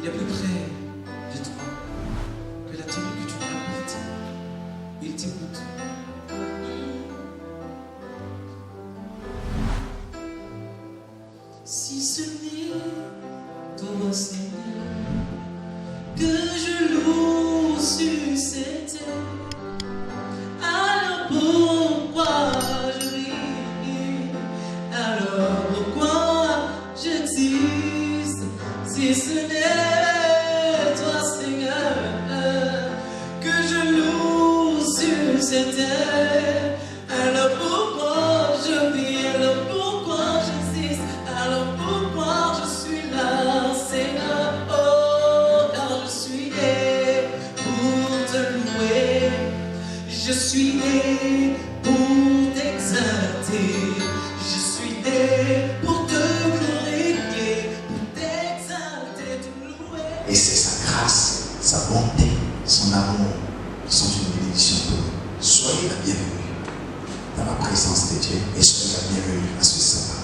Il est plus près de toi que la tenue que tu lui as portée. Il t'écoute. Si ce n'est toi, Seigneur, que je loue sur cette terre, alors pourquoi je vis? Alors pourquoi j'existe? Si ce n'est toi, Seigneur, que je loue sur cette terre, alors pourquoi je vis? Alors pourquoi j'existe? Alors pourquoi je suis là, Seigneur? Oh, car je suis né pour te louer. Je suis né pour t'exalter. Je suis né pour te glorifier, pour t'exalter, te louer. Et c'est sa grâce, sa bonté, son amour qui sont une bénédiction pour nous. Soyez la bienvenue dans la présence de Dieu et soyez la bienvenue à ce sabbat.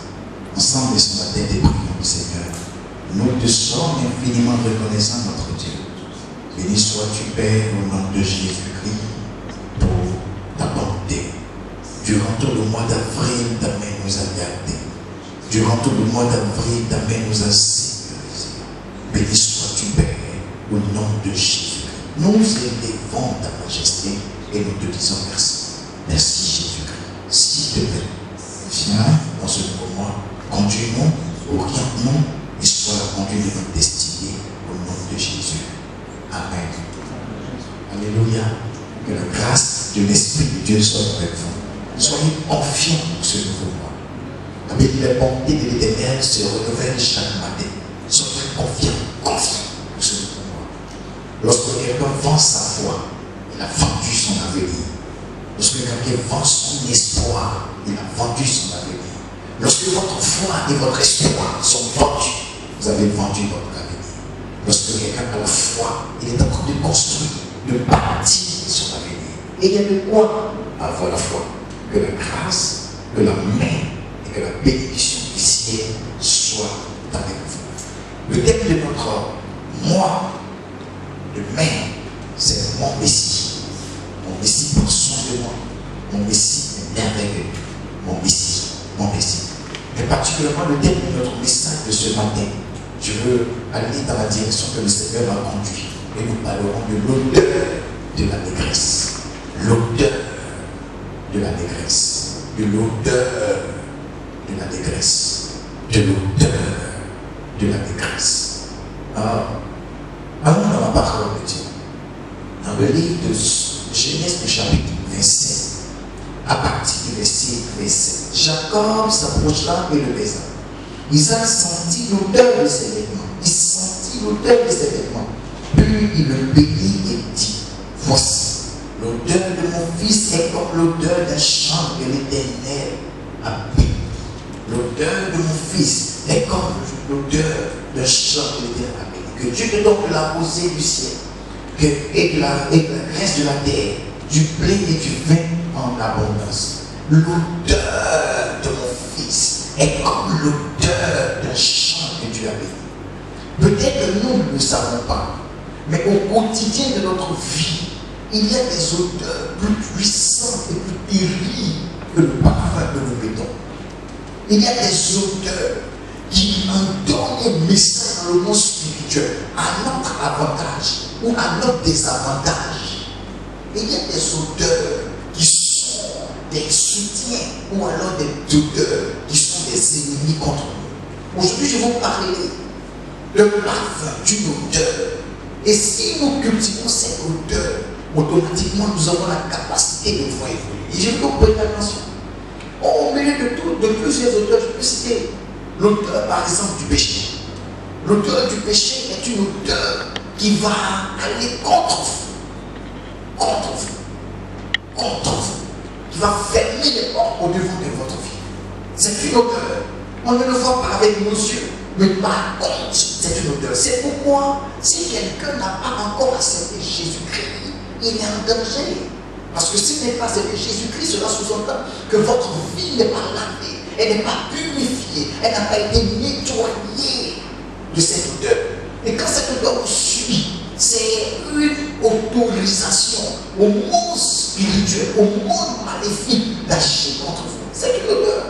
Ensemble, laissons la tête et prions, Seigneur. Nous te sommes infiniment reconnaissants, notre Dieu. Béni sois-tu, Père, au nom de Jésus-Christ, pour ta bonté. Durant tout le mois d'avril, ta main nous a gardés. Durant tout le mois d'avril, ta main nous a sécurisés. Béni sois-tu, Père, au nom de Jésus-Christ. Nous élevons ta majesté et nous te disons merci. Merci, Jésus-Christ. S'il te plaît, viens dans ce moment, conduis-nous, oriente-nous et sois la conduite de notre destinée au nom de Jésus. Amen. Alléluia. Que la grâce de l'Esprit de Dieu soit avec vous. Soyez confiants pour ce nouveau mois. La Bible dit les bontés de l'Éternel se renouvellent chaque matin. Soyez confiants pour ce nouveau mois. Lorsque quelqu'un vend sa foi, il a vendu son avenir. Lorsque quelqu'un vend son espoir, il a vendu son avenir. Lorsque votre foi et votre espoir sont vendus, vous avez vendu votre avenir. Lorsque quelqu'un a la foi, il est en train de construire, de bâtir son avenir. Et il y a de quoi avoir la foi. Que la grâce, que la main et que la bénédiction du ciel soient avec vous. Le thème de notre mois de mai, c'est mon Messie. Mon Messie prend soin de moi. Mon Messie est merveilleux. Mon Messie, mon Messie. Mais particulièrement le thème de notre message de ce matin, je veux aller dans la direction que le Seigneur m'a conduit. Et nous parlerons de l'odeur de la négresse. L'odeur de la négresse. De l'odeur de la négresse. De l'odeur de la négresse. Allons dans la parole de Dieu. Dans le livre de Genèse du chapitre 27, à partir du verset 27, Jacob s'approcha et le baisa. Isaac sentit l'odeur de ses vêtements. Il sentit l'odeur de ses vêtements. Puis il le bénit et dit, voici, l'odeur de mon fils est comme l'odeur d'un champ que l'Éternel a béni. L'odeur de mon fils est comme l'odeur d'un champ que l'Éternel a béni. Que Dieu te donne de la rosée du ciel et de la graisse de la terre, du blé et du vin en abondance. L'odeur de mon fils est comme l'odeur d'un champ que Dieu a béni. Peut-être que nous ne le savons pas, mais au quotidien de notre vie, il y a des odeurs plus puissantes et plus terribles que le parfum que nous mettons. Il y a des odeurs qui nous donnent un message dans le monde spirituel à notre avantage ou à notre désavantage. Il y a des odeurs qui sont des soutiens ou alors des odeurs qui sont des ennemis contre nous. Aujourd'hui, je vais vous parler le parfum d'une odeur. Et si nous cultivons cette odeur, automatiquement nous avons la capacité de voir évoluer. Et je veux que vous preniez attention. Au milieu de plusieurs odeurs, je peux citer l'odeur par exemple du péché. L'odeur du péché est une odeur qui va aller contre vous. Contre vous. Contre vous. Qui va fermer les portes au devant de votre vie. C'est une odeur. On ne le voit pas avec nos yeux. Mais par contre, c'est une odeur. C'est pourquoi, si quelqu'un n'a pas encore accepté Jésus-Christ, il est en danger. Parce que s'il n'est pas accepté Jésus-Christ, cela sous-entend que votre vie n'est pas lavée, elle n'est pas purifiée, elle n'a pas été nettoyée de cette odeur. Et quand cette odeur donc suit. C'est une autorisation au monde spirituel, au monde maléfique d'agir contre vous. C'est une odeur.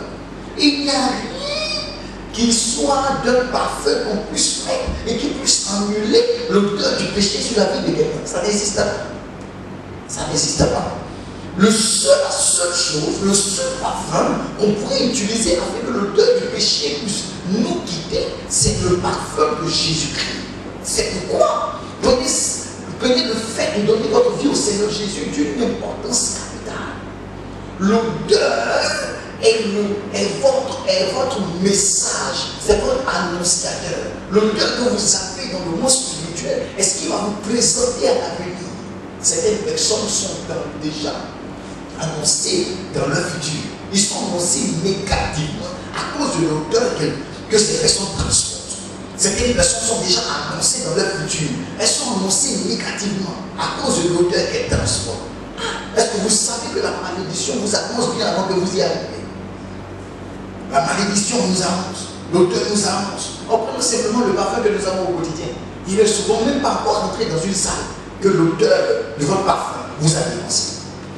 Il n'y a rien qui soit d'un parfum qu'on puisse mettre et qui puisse annuler l'odeur du péché sur la vie de quelqu'un. Ça n'existe pas. Ça n'existe pas. La seule chose, le seul parfum qu'on pourrait utiliser afin que l'odeur du péché puisse nous quitter, c'est le parfum de Jésus-Christ. C'est pourquoi prenez le fait de donner votre vie au Seigneur Jésus d'une importance capitale. L'odeur est votre message, c'est votre annonciateur. L'odeur que vous avez dans le monde spirituel est ce qui va vous présenter à l'avenir. Certaines personnes sont déjà annoncées dans leur futur. Ils sont annoncés négativement à cause de l'odeur que ces personnes transportent. Certaines personnes sont déjà annoncées dans leur futur. Elles sont annoncées négativement à cause de l'odeur qu'elles transportent. Est-ce que vous savez que la malédiction vous annonce bien avant que vous y arriviez? La malédiction nous annonce, l'odeur nous annonce. Prenons simplement le parfum que nous avons au quotidien. Il n'est souvent même pas encore entré dans une salle que l'odeur de votre parfum vous a dénoncé.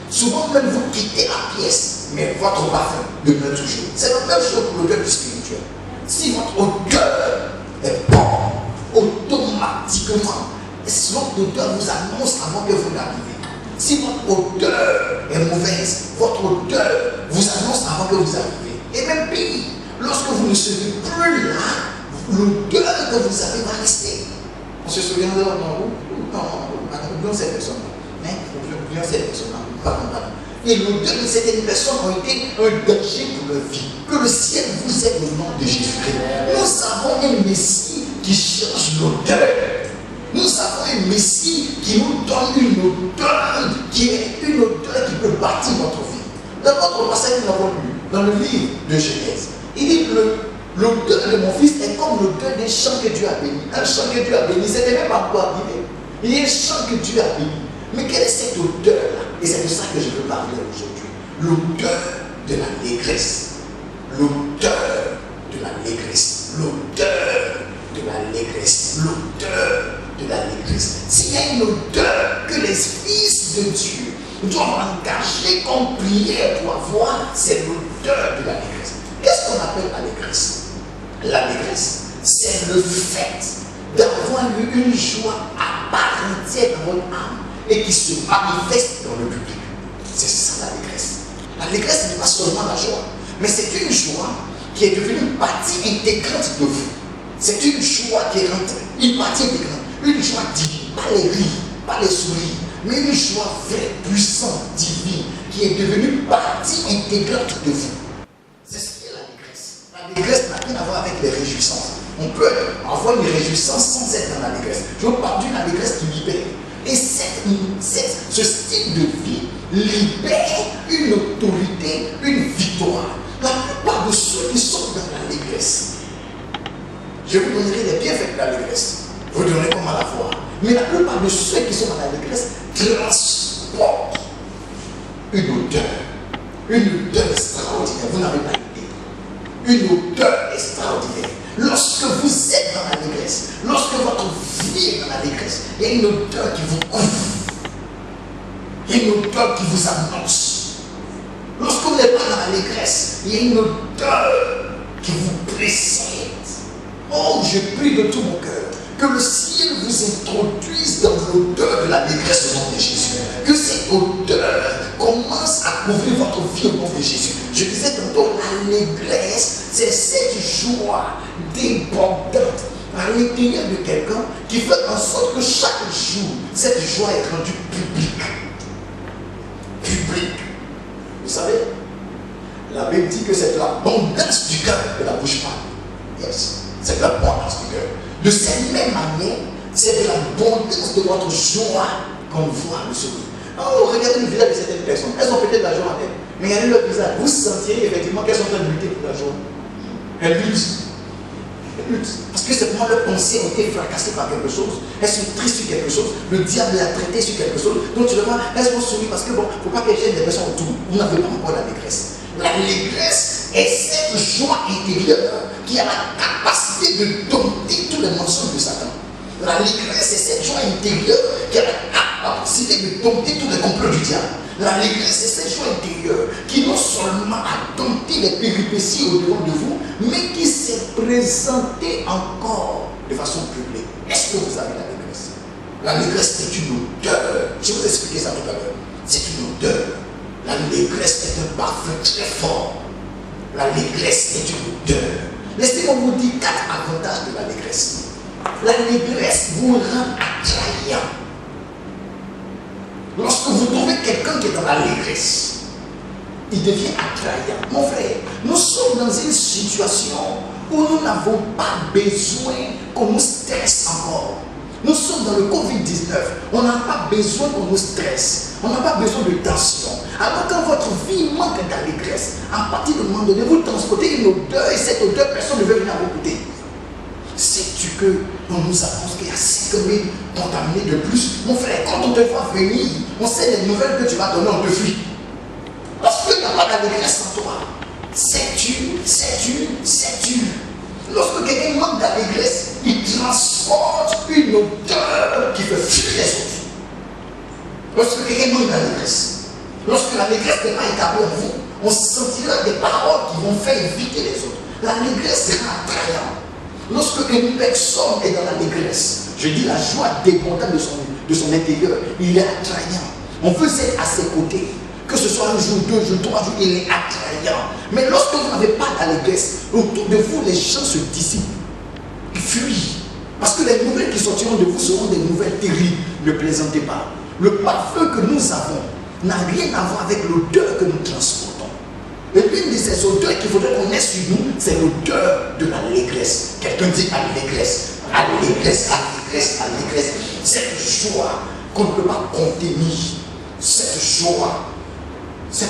Souvent même vous quittez la pièce, mais votre parfum demeure toujours. C'est la même chose pour l'odeur du spirituel. Si votre odeur est bonne, automatiquement, votre odeur vous annonce avant que vous n'arriviez. Si votre odeur est mauvaise, votre odeur vous annonce avant que vous arriviez. Et même pire, lorsque vous ne serez plus là, l'odeur que vous avez va rester. On se souvient de oublions cette personne-là. Oublions cette personne-là. Pardon. Et l'odeur de certaines personnes ont été un danger pour leur vie. Que le ciel vous aide au nom de Jésus-Christ. Nous avons un Messie qui cherche l'odeur. Nous avons un Messie qui nous donne une odeur qui est une odeur qui peut bâtir notre vie. Dans notre passage que nous avons lu, dans le livre de Genèse, il dit que l'odeur de mon fils est comme l'odeur des champs que Dieu a bénis. Un champ que Dieu a béni, c'était même pas encore arrivé. Il y a un champ que Dieu a béni. Mais quelle est cette odeur-là? Et c'est de ça que je veux parler aujourd'hui. L'odeur de l'allégresse. L'odeur de l'allégresse. L'odeur de l'allégresse. L'odeur de l'allégresse. S'il y a une odeur que les fils de Dieu doivent engager comme prière pour avoir, c'est l'odeur de l'allégresse. Qu'est-ce qu'on appelle l'allégresse? L'allégresse, c'est le fait d'avoir eu une joie à part entière dans votre âme et qui se manifeste dans le public. C'est ça l'allégresse. L'allégresse n'est pas seulement la joie, mais c'est une joie qui est devenue une partie intégrante de vous. C'est une joie qui est rentrée, une partie intégrante, une joie divine, pas les rires, pas les sourires, mais une joie vraie, puissante, divine, qui est devenue partie intégrante de vous. C'est ce qu'est l'allégresse. L'allégresse n'a rien à voir avec les réjouissances. On peut avoir une réjouissance sans être dans l'allégresse. Je veux parler d'une allégresse qui libère. Et ce style de vie libère une autorité, une victoire. La plupart de ceux qui sont dans l'allégresse, je vous donnerai les bienfaits de l'allégresse. Vous donnerez comme à la foi. Mais la plupart de ceux qui sont dans l'allégresse transportent une odeur extraordinaire. Vous n'avez pas idée. Une odeur extraordinaire. Lorsque vous êtes dans l'allégresse, lorsque votre vie est dans l'allégresse, il y a une odeur qui vous couvre. Il y a une odeur qui vous annonce. Lorsque vous n'êtes pas dans l'allégresse, il y a une odeur qui vous précède. Oh, je prie de tout mon cœur que le ciel vous introduise dans l'odeur de l'allégresse au nom de Jésus. Que cette odeur commence à couvrir votre vie au nom de Jésus. Je disais tantôt, l'allégresse, c'est cette joie débordante à l'intérieur de quelqu'un qui fait en sorte que chaque jour, cette joie est rendue publique. Publique. Vous savez, la Bible dit que c'est l'abondance du cœur que la bouche parle. Yes. C'est l'abondance du cœur. De cette même manière, c'est de l'abondance de votre joie qu'on voit le sourire. Oh, regardez le visage de certaines personnes. Elles ont peut-être la joie en elles, mais regardez leur visage. Vous sentirez effectivement qu'elles sont en train de lutter pour la joie. Elles luttent. Parce que simplement leurs pensées ont été fracassées par quelque chose. Elles sont tristes sur quelque chose. Le diable les a traitées sur quelque chose. Donc tu le vois, elles vont sourire parce que bon, il ne faut pas qu'elles gênent des personnes autour. Vous n'avez pas encore l'allégresse. L'allégresse est cette joie intérieure qui a la capacité de dompter tous les mensonges de Satan. L'allégresse, c'est cette joie intérieure qui a la possibilité de dompter tous les complots du diable. L'allégresse, c'est cette joie intérieure qui non seulement a dompté les péripéties au-devant de vous, mais qui s'est présentée encore de façon publique. Est-ce que vous avez l'allégresse? L'allégresse, c'est une odeur. Je vais vous expliquer ça tout à l'heure. C'est une odeur. L'allégresse est un parfum très fort. L'allégresse est une odeur. Laissez-moi vous dire 4 avantages de l'allégresse. L'allégresse vous rend attrayant. Lorsque vous trouvez quelqu'un qui est dans l'allégresse, il devient attrayant. Mon frère, nous sommes dans une situation où nous n'avons pas besoin qu'on nous stresse encore. Nous sommes dans le Covid-19. On n'a pas besoin qu'on nous stresse. On n'a pas besoin de tension. Alors quand votre vie manque d'allégresse, à partir du moment donné, vous transportez une odeur et cette odeur, personne ne veut venir vous écouter. Sais-tu qu'on nous annonce qu'il y a 5 000 contaminés de plus? Mon frère, quand on te voit venir, on sait les nouvelles que tu vas donner, on te fuit. Parce qu'il n'y a pas d'allégresse en toi. Sais-tu. Lorsque quelqu'un manque d'allégresse, il transporte une odeur qui fait fuir les autres. Lorsque quelqu'un manque d'allégresse, lorsque l'allégresse n'est pas établie en vous, on sentira des paroles qui vont faire éviter les autres. L'allégresse sera attrayante. Lorsque une personne est dans l'allégresse, je dis la joie débordante de son intérieur, il est attrayant. On veut être à ses côtés. Que ce soit un jour, 2 jours, 3 jours, il est attrayant. Mais lorsque vous n'avez pas d'allégresse, autour de vous, les gens se dissipent. Ils fuient. Parce que les nouvelles qui sortiront de vous seront des nouvelles terribles. Ne plaisantez pas. Le parfum que nous avons n'a rien à voir avec l'odeur que nous transportons. Et l'une de ces odeurs qu'il faudrait qu'on ait sur nous, c'est l'odeur de l'allégresse. Quelqu'un dit allégresse. Allégresse. Cette joie qu'on ne peut pas contenir. Cette joie, ce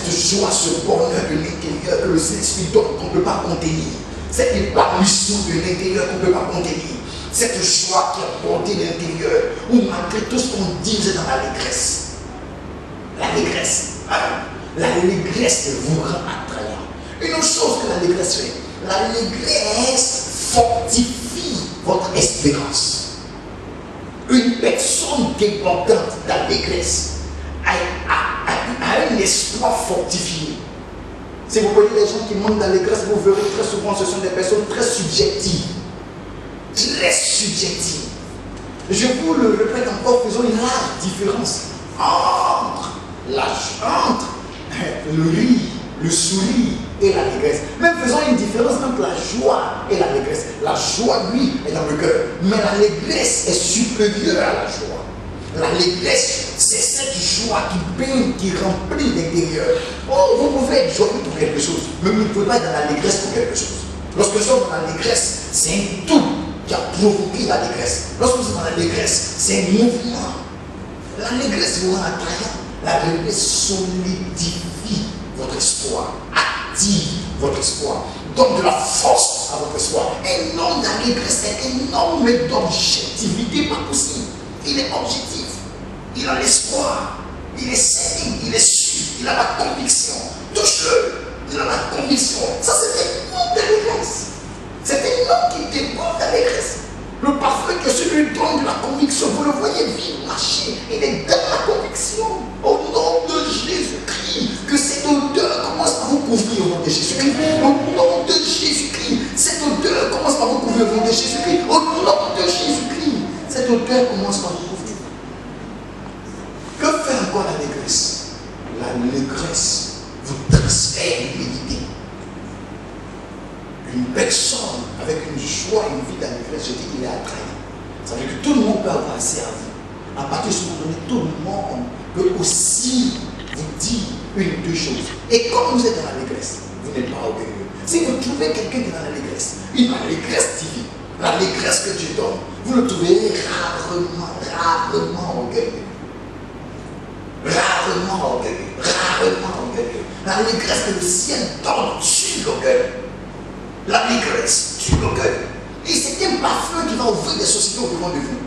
bonheur de l'intérieur que le Saint-Esprit donne qu'on ne peut pas contenir. Cette épanouissement de l'intérieur qu'on ne peut pas contenir. Cette joie qui a porté l'intérieur, où malgré tout ce qu'on dit, vous êtes dans l'allégresse. L'allégresse vous rend attrayant. Une autre chose que l'allégresse fait, l'allégresse fortifie votre espérance. Une personne dépendante d'allégresse a un espoir fortifié. Si vous voyez les gens qui manquent d'allégresse, vous verrez très souvent ce sont des personnes très subjectives. Je vous le répète encore, faisons une large différence entre le rire, le sourire et l'allégresse. Même faisons une différence entre la joie et l'allégresse. La joie, lui, est dans le cœur. Mais l'allégresse est supérieure à la joie. L'allégresse, c'est cette joie qui baigne, qui remplit l'intérieur. Oh, vous pouvez être joyeux pour quelque chose, mais vous ne pouvez pas être dans l'allégresse pour quelque chose. Lorsque nous sommes dans l'allégresse, c'est un tout qui a provoqué l'allégresse. Lorsque vous êtes dans l'allégresse, c'est un mouvement. L'allégresse vous rend attrayant. L'allégresse solidifie votre espoir, active votre espoir, donne de la force à votre espoir. Un homme d'allégresse est un homme d'objectivité pas possible. Il est objectif, il a l'espoir, il est certain, il est sûr, il a la conviction. Touche-le, il a la conviction. Ça, c'est un homme d'allégresse. C'est un homme qui déborde d'allégresse. Le parfum que celui donne de la conviction, vous le voyez vivre, marcher, il est dans la conviction. Au nom de Jésus-Christ, que cette odeur commence par vous couvrir au nom de Jésus-Christ. Au nom de Jésus-Christ, cette odeur commence par vous couvrir au nom de Jésus-Christ. Au nom de Jésus-Christ, cette odeur commence par vous couvrir. Que fait encore l'allégresse? L'allégresse vous transfère l'humilité. Une personne avec une joie, une vie d'allégresse, je dis qu'il est attrayant. Ça veut dire que tout le monde peut avoir accès à vous. À partir de ce moment donné, tout le monde peut aussi vous dire une ou deux choses. Et comme vous êtes dans l'allégresse, vous n'êtes pas orgueilleux. Si vous trouvez quelqu'un qui est dans l'allégresse, une allégresse divine, l'allégresse que Dieu donne, vous le trouverez rarement orgueilleux. Rarement orgueilleux. L'allégresse que le ciel donne tue l'orgueil. L'allégresse tue l'orgueil. Et c'est un parfum qui va ouvrir des sociétés au-devant de vous.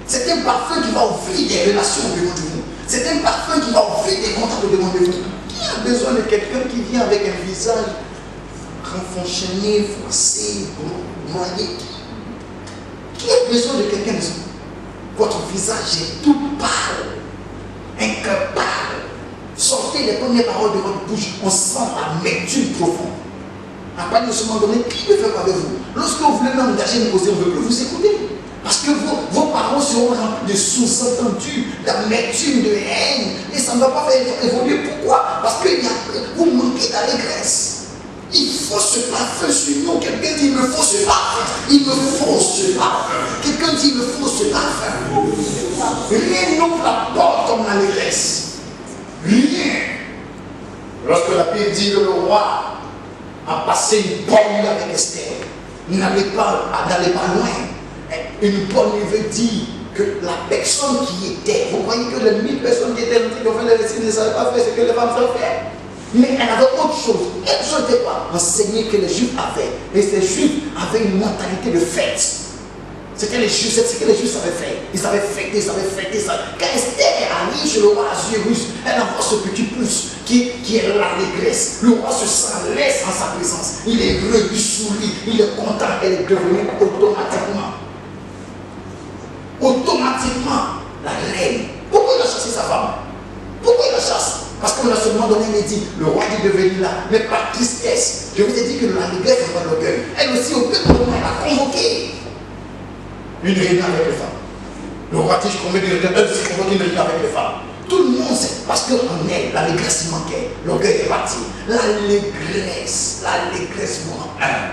C'est un parfum qui va ouvrir des relations au-devant de vous. C'est un parfum qui va ouvrir des contacts au-devant de vous. Qui a besoin de quelqu'un qui vient avec un visage renfonctionné, froissé, broyé? Qui a besoin de quelqu'un de ça? votre visage est tout pâle, un cœur pâle. Sortez les premières paroles de votre bouche, on sent l'amertume profonde. À partir de ce moment donné, qui peut faire avec vous? Lorsque vous voulez m'engager, me poser, on ne veut plus vous écouter. Parce que vos paroles seront remplies de sous-entendus, d'amertume, de haine. Et ça ne va pas faire évoluer. Pourquoi? Parce que vous manquez d'allégresse. Il faut ce parfum sur nous. Quelqu'un dit, il me faut ce parfum. Il me faut ce parfum. Quelqu'un dit, il me faut ce parfum. Rien n'ouvre la porte comme l'allégresse. Rien. Lorsque la Bible dit que le roi a passé une bonne nuit avec Esther, n'allez pas loin. Une bonne nuit veut dire que la personne qui était, vous croyez que les 1000 personnes qui étaient qui ont fait les récits ne savaient pas faire ce que les femmes savent faire? Mais elle avait autre chose. Elle ne souhaitait pas enseigner que les Juifs avaient. Et ces Juifs avaient une mentalité de fête. C'est ce que les Juifs savaient faire. Ils savaient fêter, Quand Esther arrive chez le roi Assuérus, elle envoie ce petit pouce qui est l'allégresse. Le roi se sent à l'aise en sa présence. Il est heureux, il sourit, il est content. Elle est devenue automatiquement la reine. Pourquoi il a chassé sa femme? Pourquoi il la chasse? Parce qu'on a seulement donné il dit, le roi dit de venir là, mais par tristesse. Je vous ai dit que l'allégresse n'est pas l'orgueil. Elle aussi, au bout d'un moment, elle a convoqué une réunion avec les femmes. Le roi dit, je convoque une réunion avec les femmes. Tout le monde sait, parce qu'en elle, l'allégresse manquait, l'orgueil est parti. L'allégresse vous rend humble.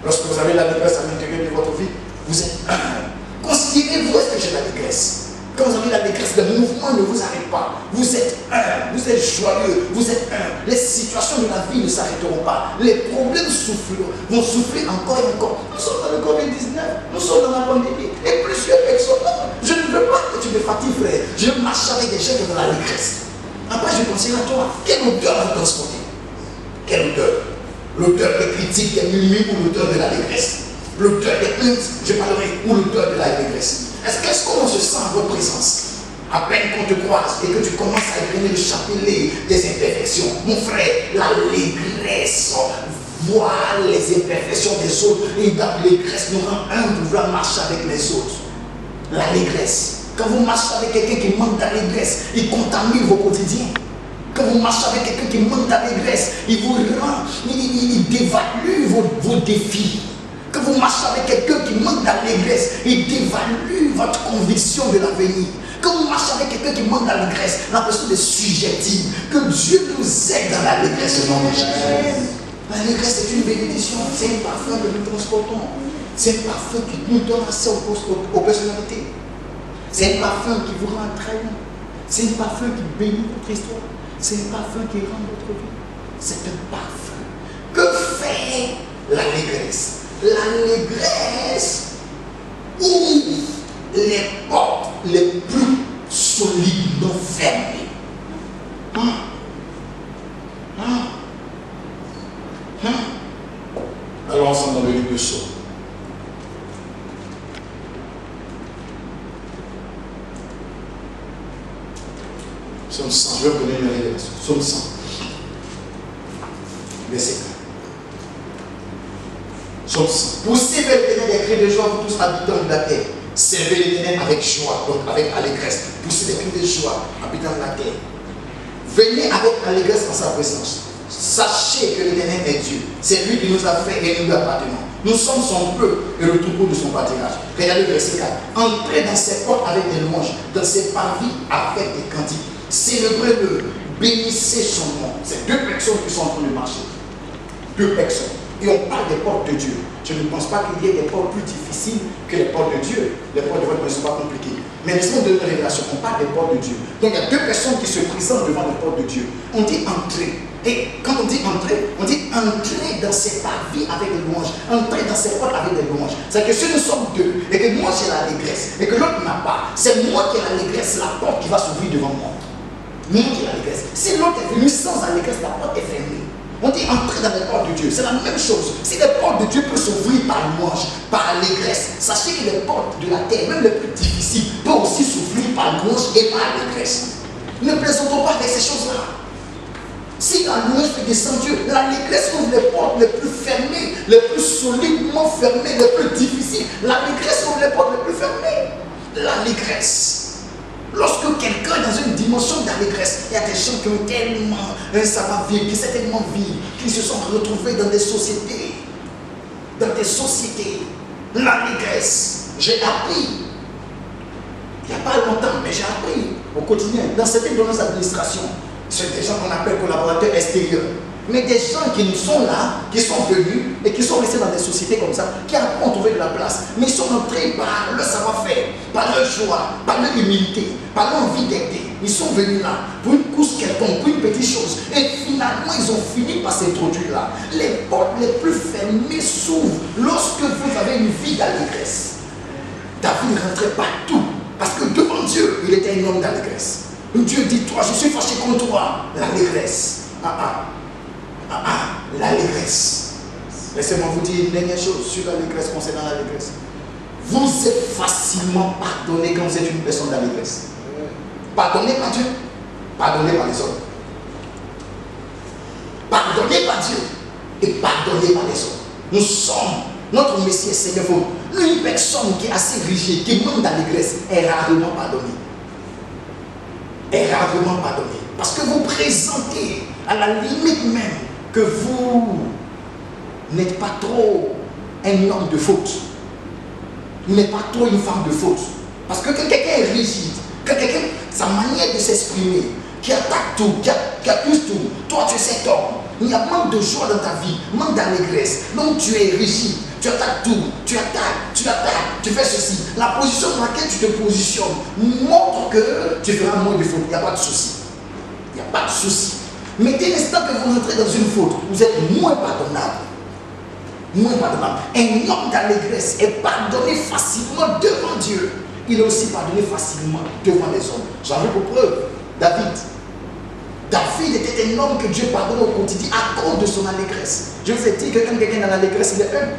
Lorsque vous avez l'allégresse à l'intérieur de votre vie, vous êtes humble. Considérez-vous, est-ce que j'ai l'allégresse? Quand vous avez l'allégresse, le mouvement ne vous arrête pas. Vous êtes humble, vous êtes joyeux, vous êtes humble. Les situations de la vie ne s'arrêteront pas. Les problèmes vont souffler encore et encore. Nous sommes dans le Covid-19, nous sommes dans la pandémie. Et plusieurs personnes, non, je ne veux pas que tu me fatigues, frère. Je marche avec des gens qui ont de l'allégresse. Après, je pensais à toi. Quelle odeur vous transportez? Quelle odeur? L'odeur des critiques, des murmures ou l'odeur de l'allégresse? L'odeur des plaintes, je parlerai, ou l'odeur de l'allégresse. Est-ce qu'on se sent en votre présence? À peine qu'on te croise et que tu commences à égrainer le chapelet des imperfections. Mon frère, l'allégresse voit les imperfections des autres et dans l'allégresse nous rend humbles pour vouloir marcher avec les autres. L'allégresse. Quand vous marchez avec quelqu'un qui manque d'allégresse, il contamine vos quotidiens. Quand vous marchez avec quelqu'un qui manque d'allégresse, il vous rend, il dévalue vos défis. Quand vous marchez avec quelqu'un qui manque d'allégresse, il dévalue votre conviction de l'avenir. Quand vous marchez avec quelqu'un qui manque d'allégresse, la personne est subjective. Que Dieu nous aide dans l'allégresse au nom de Jésus. L'allégresse est une bénédiction, c'est un parfum que nous transportons. C'est un parfum qui nous donne accès aux personnalités. C'est un parfum qui vous rend très bon. C'est un parfum qui bénit votre histoire. C'est un parfum qui rend votre vie. C'est un parfum. Que fait l'allégresse? L'allégresse ouvre les portes les plus solidement fermées. Alors ensemble dans le livre de Psaume. Psaume 100, je vais vous donner une révélation. Psaume 100. Verset 4. Poussez vers l'Éternel des cris de joie, vous tous habitants de la terre. Servez l'Éternel avec joie, donc avec allégresse. Poussez des cris de joie, habitants de la terre. Venez avec allégresse en sa présence. Sachez que l'Éternel est Dieu. C'est lui qui nous a fait et nous lui appartenons. Nous sommes son peuple et le troupeau de son pâturage. Regardez le verset 4. Entrez dans ses portes avec des louanges, dans ses parvis avec des cantiques. Célébrez-le, bénissez son nom. C'est deux personnes qui sont en train de marcher. Deux personnes. Et on parle des portes de Dieu. Je ne pense pas qu'il y ait des portes plus difficiles que les portes de Dieu. Les portes de votre ne sont pas compliquées. Mais laissez-moi donner une révélation. On parle des portes de Dieu. Donc il y a deux personnes qui se présentent devant les portes de Dieu. On dit entrer. Et quand on dit entrer dans ses parvis avec des louanges. Entrer dans ses portes avec des louanges. C'est que si nous sommes deux, et que moi j'ai l'allégresse, et que l'autre n'a pas, c'est moi qui ai l'allégresse, la porte qui va s'ouvrir devant moi. Moi qui ai l'allégresse. Si l'autre est venu sans allégresse, la porte est fermée. On dit entrer dans les portes de Dieu. C'est la même chose. Si les portes de Dieu peuvent s'ouvrir par louange, par allégresse, sachez que les portes de la terre, même les plus difficiles, peuvent aussi s'ouvrir par louange et par allégresse. Ne plaisantons pas avec ces choses-là. Si la louange fait descendre Dieu, l'allégresse ouvre les portes les plus fermées, les plus solidement fermées, les plus difficiles. L'allégresse ouvre les portes les plus fermées. l'allégresse. Lorsque quelqu'un est dans une dimension d'allégresse, il y a des gens qui ont tellement, ça va vivre, qui certainement vivent, qui se sont retrouvés dans des sociétés. L'allégresse. J'ai appris, il n'y a pas longtemps, mais j'ai appris au quotidien, dans certaines de nos administrations, c'est des gens qu'on appelle collaborateurs extérieurs. Mais des gens qui nous sont là, qui sont venus et qui sont restés dans des sociétés comme ça, qui ont trouvé de la place, mais ils sont entrés par leur savoir-faire, par leur joie, par leur humilité, par leur envie d'aider. Ils sont venus là pour une course quelconque, pour une petite chose. Et finalement, ils ont fini par s'introduire là. Les portes les plus fermées s'ouvrent lorsque vous avez une vie d'allégresse. David rentrait partout parce que devant Dieu, il était un homme d'allégresse. Dieu dit, toi, je suis fâché contre toi. L'allégresse. L'allégresse. Laissez-moi vous dire une dernière chose sur l'allégresse, concernant l'allégresse. Vous êtes facilement pardonné quand vous êtes une personne d'allégresse. Pardonné par Dieu, pardonné par les hommes. Pardonné par Dieu et pardonné par les hommes. Nous sommes, notre Messie et Seigneur, une personne qui est assez rigide, qui manque d'allégresse, est rarement pardonnée. Est rarement pardonnée. Parce que vous présentez à la limite même que vous n'êtes pas trop un homme de faute. Vous n'êtes pas trop une femme de faute. Parce que quand quelqu'un est rigide, quand quelqu'un, sa manière de s'exprimer, qui attaque tout, qui accuse tout, toi tu es cet homme. Il y a manque de joie dans ta vie, manque d'allégresse. Donc tu es rigide, tu attaques tout, tu fais ceci. La position dans laquelle tu te positionnes montre que tu feras moins de fautes. Il n'y a pas de souci. Il n'y a pas de souci. Mais dès l'instant que vous entrez dans une faute, vous êtes moins pardonnable. Moins pardonnable. Un homme d'allégresse est pardonné facilement devant Dieu. Il est aussi pardonné facilement devant les hommes. J'en veux pour preuve David. David était un homme que Dieu pardonne au quotidien à cause de son allégresse. Je vous ai dit que quand quelqu'un a l'allégresse, il est humble.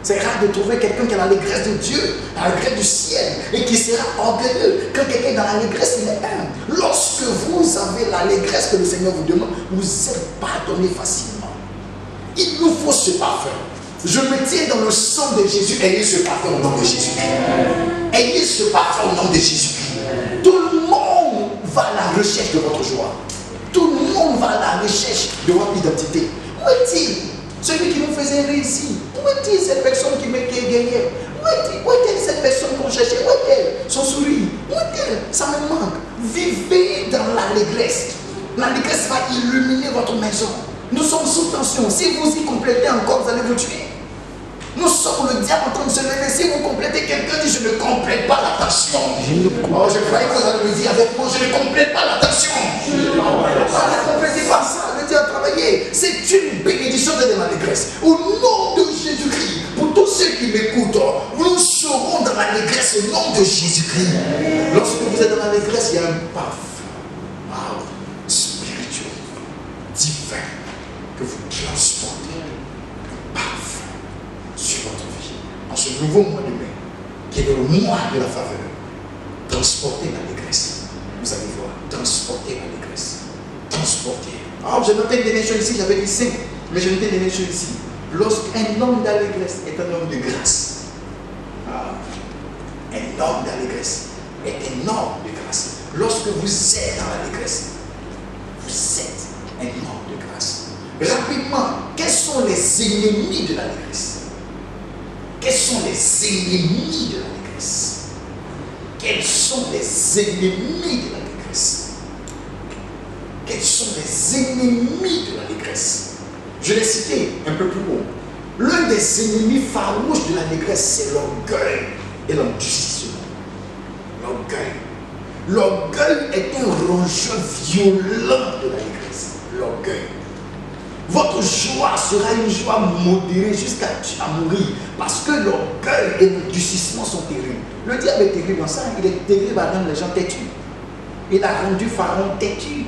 C'est rare de trouver quelqu'un qui a l'allégresse de Dieu, l'allégresse du ciel, et qui sera orgueilleux. Quand quelqu'un est dans l'allégresse, il est humble. Lorsque vous avez l'allégresse que le Seigneur vous demande, vous êtes pardonné facilement. Il nous faut ce parfum. Je me tiens dans le sang de Jésus. Ayez ce parfum au nom de Jésus-Christ. Ayez ce parfum au nom de Jésus-Christ. Tout le monde va à la recherche de votre joie. Tout le monde va à la recherche de votre identité. Où est-il? Celui qui nous faisait réussir. Où est-il cette personne qui est guerrière? Où est-elle cette personne qu'on cherchait? Où est-elle? Son sourire. Où est-elle? Ça me manque. Vivez dans l'allégresse. L'allégresse va illuminer votre maison. Nous sommes sous tension. Si vous y complétez encore, vous allez vous tuer. Nous sommes le diable en train de se lever. Si vous complétez, quelqu'un dit je ne complète pas la tension. Oh, je croyais que vous allez me dire avec moi, je ne complète pas la tension. Ne complétez pas ça. Le diable a travaillé. C'est une bénédiction de l'allégresse. Au nom de Jésus-Christ, pour tous ceux qui m'écoutent, nous serons dans l'allégresse au nom de Jésus-Christ. Lorsque vous êtes dans l'allégresse, il y a un parfum spirituel, divin, que vous transportez. Sur votre vie, en ce nouveau mois de mai, qui est le mois de la faveur, transportez l'allégresse. Vous allez voir, transporter l'allégresse. Transporter. Alors, je notais des nations ici, j'avais dit 5, mais je notais des nations ici. Lorsqu'un homme d'allégresse est un homme de grâce, un homme d'allégresse est un homme de grâce. Lorsque vous êtes dans l'allégresse, vous êtes un homme de grâce. Rapidement, quels sont les ennemis de l'allégresse? Quels sont les ennemis de l'allégresse? Quels sont les ennemis de l'allégresse? Quels sont les ennemis de l'allégresse? Je l'ai cité un peu plus haut. L'un des ennemis farouches de l'allégresse, c'est l'orgueil et l'endurcissement. L'orgueil. L'orgueil est un rongeur violent de l'allégresse. L'orgueil. Votre joie sera une joie modérée jusqu'à mourir. Parce que l'orgueil et l'endurcissement sont terribles. Le diable est terrible dans ça. Il est terrible à rendre les gens têtus. Il a rendu Pharaon têtu.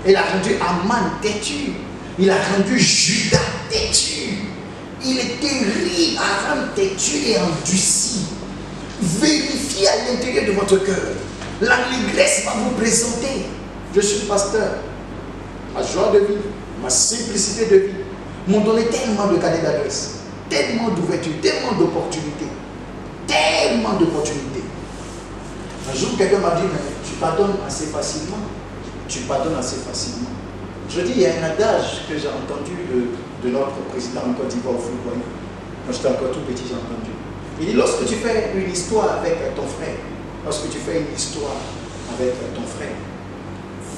Il a rendu Aman têtu. Il a rendu Judas têtu. Il est terrible à rendre têtu et endurci. Vérifiez à l'intérieur de votre cœur. L'allégresse va vous présenter. Je suis pasteur. Ma joie de vivre, ma simplicité de vie m'ont donné tellement de cadeaux d'adresse, tellement d'ouverture, tellement d'opportunités, tellement d'opportunités. Un jour, quelqu'un m'a dit, mais tu pardonnes assez facilement. Tu pardonnes assez facilement. Je dis, il y a un adage que j'ai entendu de notre président en Côte d'Ivoire, Foucault. Quand j'étais encore tout petit, j'ai entendu. Il dit, lorsque tu fais une histoire avec ton frère,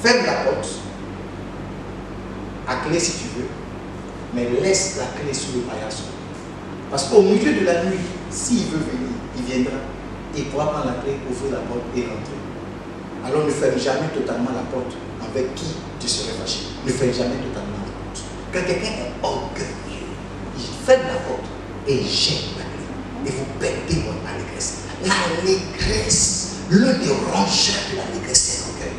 ferme la porte, à clé si tu veux, mais laisse la clé sous le paillasson. Parce qu'au milieu de la nuit, s'il veut venir, il viendra. Il pourra prendre la clé, ouvrir la porte et rentrer. Alors ne ferme jamais totalement la porte avec qui tu serais fâché. Ne ferme jamais totalement la porte. Quand quelqu'un est orgueilleux, il ferme la porte et jette la clé. Et vous perdez votre allégresse. L'allégresse, l'un des rongeurs de l'allégresse, c'est l'orgueil.